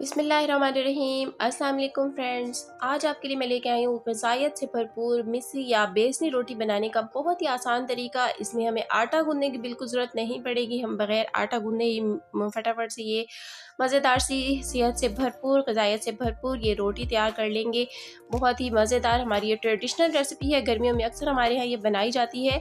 बिस्मिल्लाहिर्रहमानिर्रहीम। अस्सलाम वालेकुम फ्रेंड्स, आज आपके लिए मैं लेके आई हूँ ग़िज़ाइत से भरपूर मिस्री या बेसनी रोटी बनाने का बहुत ही आसान तरीका। इसमें हमें आटा गूँधने की बिल्कुल ज़रूरत नहीं पड़ेगी। हम बग़ैर आटा गूँधे ही फटाफट से ये मज़ेदार सी सेहत से भरपूर ग़िज़ाइत से भरपूर ये रोटी तैयार कर लेंगे। बहुत ही मज़ेदार हमारी ये ट्रेडिशनल रेसिपी है। गर्मियों में अक्सर हमारे यहाँ ये बनाई जाती है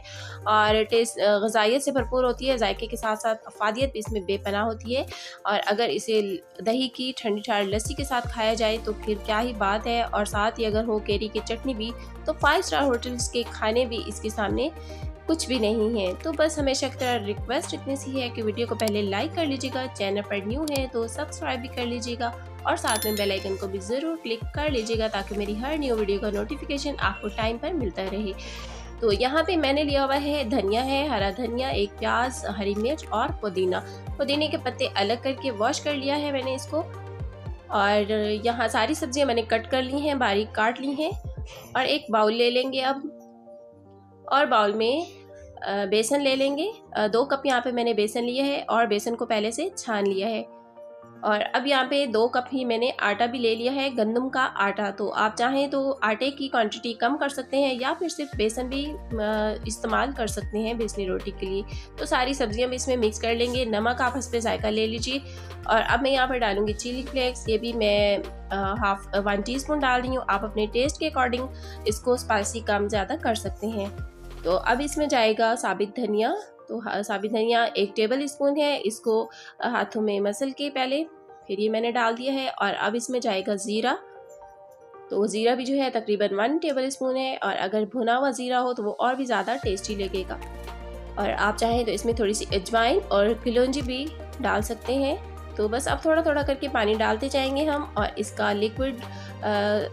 और टेस्ट ग़िज़ाइत से भरपूर होती है। जायके के साथ साथ अफ़ादियत भी इसमें बेपनाह होती है। और अगर इसे दही की ठंडी ठंडी लस्सी के साथ खाया जाए तो फिर क्या ही बात है। और साथ ही अगर हो केरी की चटनी भी, तो 5 स्टार होटल्स के खाने भी इसके सामने कुछ भी नहीं है। तो बस हमेशा की तरह रिक्वेस्ट इतनी सी है कि वीडियो को पहले लाइक कर लीजिएगा, चैनल पर न्यू है तो सब्सक्राइब भी कर लीजिएगा और साथ में बेल आइकन को भी ज़रूर क्लिक कर लीजिएगा ताकि मेरी हर न्यू वीडियो का नोटिफिकेशन आपको टाइम पर मिलता रहे। तो यहाँ पे मैंने लिया हुआ है धनिया है, हरा धनिया, एक प्याज, हरी मिर्च और पुदीना। पुदीने के पत्ते अलग करके वॉश कर लिया है मैंने इसको। और यहाँ सारी सब्जियां मैंने कट कर ली हैं, बारीक काट ली हैं। और एक बाउल ले लेंगे अब, और बाउल में बेसन ले लेंगे। 2 कप यहाँ पे मैंने बेसन लिया है और बेसन को पहले से छान लिया है। और अब यहाँ पे 2 कप ही मैंने आटा भी ले लिया है, गंदम का आटा। तो आप चाहें तो आटे की क्वांटिटी कम कर सकते हैं या फिर सिर्फ बेसन भी इस्तेमाल कर सकते हैं बेसनी रोटी के लिए। तो सारी सब्जियां भी इसमें मिक्स कर लेंगे। नमक आप हस्बे जायका ले लीजिए। और अब मैं यहाँ पर डालूंगी चिली फ्लेक्स, ये भी मैं 1 टीस्पून डाल रही हूँ। आप अपने टेस्ट के अकॉर्डिंग इसको स्पाइसी कम ज़्यादा कर सकते हैं। तो अब इसमें जाएगा साबित धनिया। तो साबित धनिया 1 टेबल स्पून है, इसको हाथों में मसल के पहले फिर ये मैंने डाल दिया है। और अब इसमें जाएगा ज़ीरा। तो ज़ीरा भी जो है तकरीबन 1 टेबल स्पून है, और अगर भुना हुआ ज़ीरा हो तो वो और भी ज़्यादा टेस्टी लगेगा। और आप चाहें तो इसमें थोड़ी सी अजवाइन और कलौंजी भी डाल सकते हैं। तो बस अब थोड़ा थोड़ा करके पानी डालते जाएंगे हम, और इसका लिक्विड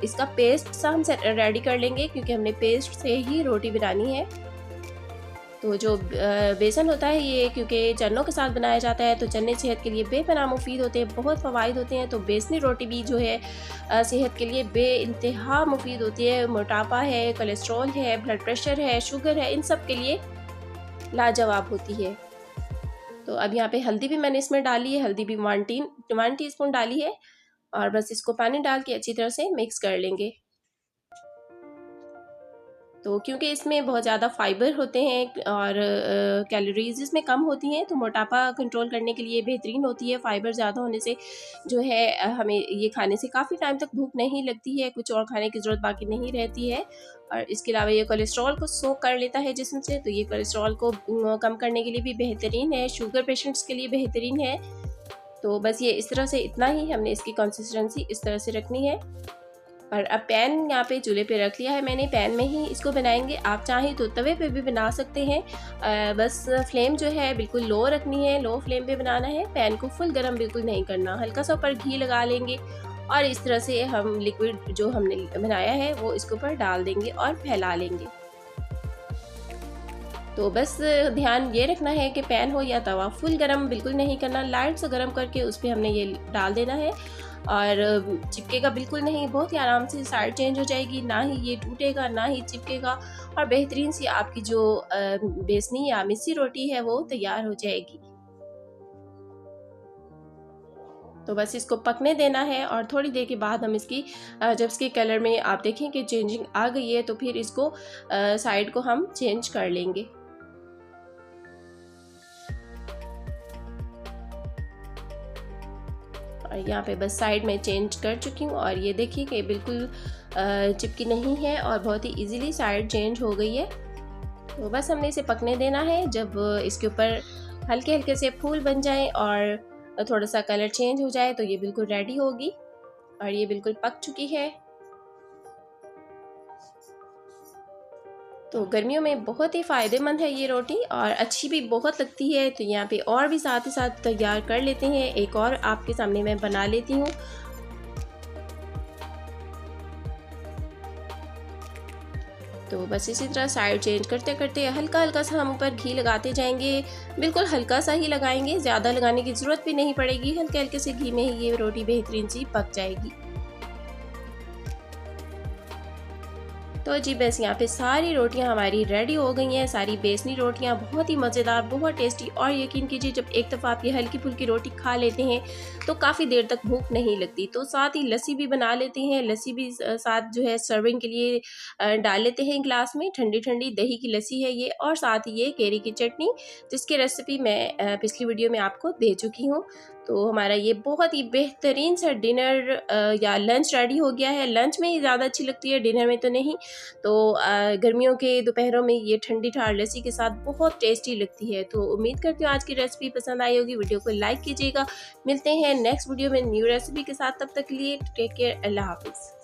इसका पेस्ट सा हम रेडी कर लेंगे, क्योंकि हमने पेस्ट से ही रोटी बनानी है। तो जो बेसन होता है ये क्योंकि चनों के साथ बनाया जाता है, तो चने सेहत के लिए बेपनाह मुफीद होते हैं, बहुत फ़वाइद होते हैं। तो बेसनी रोटी भी जो है सेहत के लिए बेइंतहा मुफीद होती है। मोटापा है, कोलेस्ट्रॉल है, ब्लड प्रेशर है, शुगर है, इन सब के लिए लाजवाब होती है। तो अब यहाँ पे हल्दी भी मैंने इसमें डाली है, हल्दी भी 1 टीस्पून डाली है। और बस इसको पानी डाल के अच्छी तरह से मिक्स कर लेंगे। तो क्योंकि इसमें बहुत ज़्यादा फाइबर होते हैं और कैलोरीज इसमें कम होती हैं, तो मोटापा कंट्रोल करने के लिए बेहतरीन होती है। फाइबर ज़्यादा होने से जो है हमें ये खाने से काफ़ी टाइम तक भूख नहीं लगती है, कुछ और खाने की ज़रूरत बाकी नहीं रहती है। और इसके अलावा ये कोलेस्ट्रॉल को सोक कर लेता है जिस्म से, तो ये कोलेस्ट्रॉल को कम करने के लिए भी बेहतरीन है, शुगर पेशेंट्स के लिए बेहतरीन है। तो बस ये इस तरह से, इतना ही हमने इसकी कंसिस्टेंसी इस तरह से रखनी है। और अब पैन यहाँ पे चूल्हे पे रख लिया है मैंने, पैन में ही इसको बनाएंगे। आप चाहें तो तवे पे भी बना सकते हैं। बस फ्लेम जो है बिल्कुल लो रखनी है, लो फ्लेम पे बनाना है। पैन को फुल गरम बिल्कुल नहीं करना, हल्का सा ऊपर घी लगा लेंगे और इस तरह से हम लिक्विड जो हमने बनाया है वो इसके ऊपर डाल देंगे और फैला लेंगे। तो बस ध्यान ये रखना है कि पैन हो या तवा फुल गरम बिल्कुल नहीं करना, लाइट से गरम करके उस पर हमने ये डाल देना है। और चिपकेगा बिल्कुल नहीं, बहुत ही आराम से साइड चेंज हो जाएगी, ना ही ये टूटेगा ना ही चिपकेगा। और बेहतरीन सी आपकी जो बेसनी या मिस्सी रोटी है वो तैयार हो जाएगी। तो बस इसको पकने देना है, और थोड़ी देर के बाद हम इसकी जब इसके कलर में आप देखें कि चेंजिंग आ गई है, तो फिर इसको साइड को हम चेंज कर लेंगे। और यहाँ पे बस साइड में चेंज कर चुकी हूँ, और ये देखिए कि बिल्कुल चिपकी नहीं है और बहुत ही इजीली साइड चेंज हो गई है। तो बस हमने इसे पकने देना है। जब इसके ऊपर हल्के हल्के से फूल बन जाए और थोड़ा सा कलर चेंज हो जाए, तो ये बिल्कुल रेडी होगी और ये बिल्कुल पक चुकी है। तो गर्मियों में बहुत ही फ़ायदेमंद है ये रोटी, और अच्छी भी बहुत लगती है। तो यहाँ पे और भी साथ ही साथ तैयार कर लेते हैं, एक और आपके सामने मैं बना लेती हूँ। तो बस इसी तरह साइड चेंज करते करते हल्का हल्का सा हम ऊपर घी लगाते जाएंगे। बिल्कुल हल्का सा ही लगाएंगे, ज़्यादा लगाने की ज़रूरत भी नहीं पड़ेगी। हल्के हल्के से घी में ही ये रोटी बेहतरीन सी पक जाएगी। तो जी बस यहाँ पे सारी रोटियाँ हमारी रेडी हो गई हैं, सारी बेसनी रोटियाँ बहुत ही मज़ेदार, बहुत टेस्टी। और यकीन कीजिए जब एक दफ़ा आप ये हल्की फुल्की रोटी खा लेते हैं तो काफ़ी देर तक भूख नहीं लगती। तो साथ ही लस्सी भी बना लेते हैं, लस्सी भी साथ जो है सर्विंग के लिए डाल लेते हैं ग्लास में। ठंडी ठंडी दही की लस्सी है ये, और साथ ही ये केरी की चटनी, जिसकी रेसिपी मैं पिछली वीडियो में आपको दे चुकी हूँ। तो हमारा ये बहुत ही बेहतरीन सा डिनर या लंच रेडी हो गया है। लंच में ही ज़्यादा अच्छी लगती है, डिनर में तो नहीं। तो गर्मियों के दोपहरों में ये ठंडी ठार लस्सी के साथ बहुत टेस्टी लगती है। तो उम्मीद करती हूँ आज की रेसिपी पसंद आई होगी। वीडियो को लाइक कीजिएगा। मिलते हैं नेक्स्ट वीडियो में न्यू रेसिपी के साथ। तब तक के लिए टेक केयर, अल्लाह हाफिज़।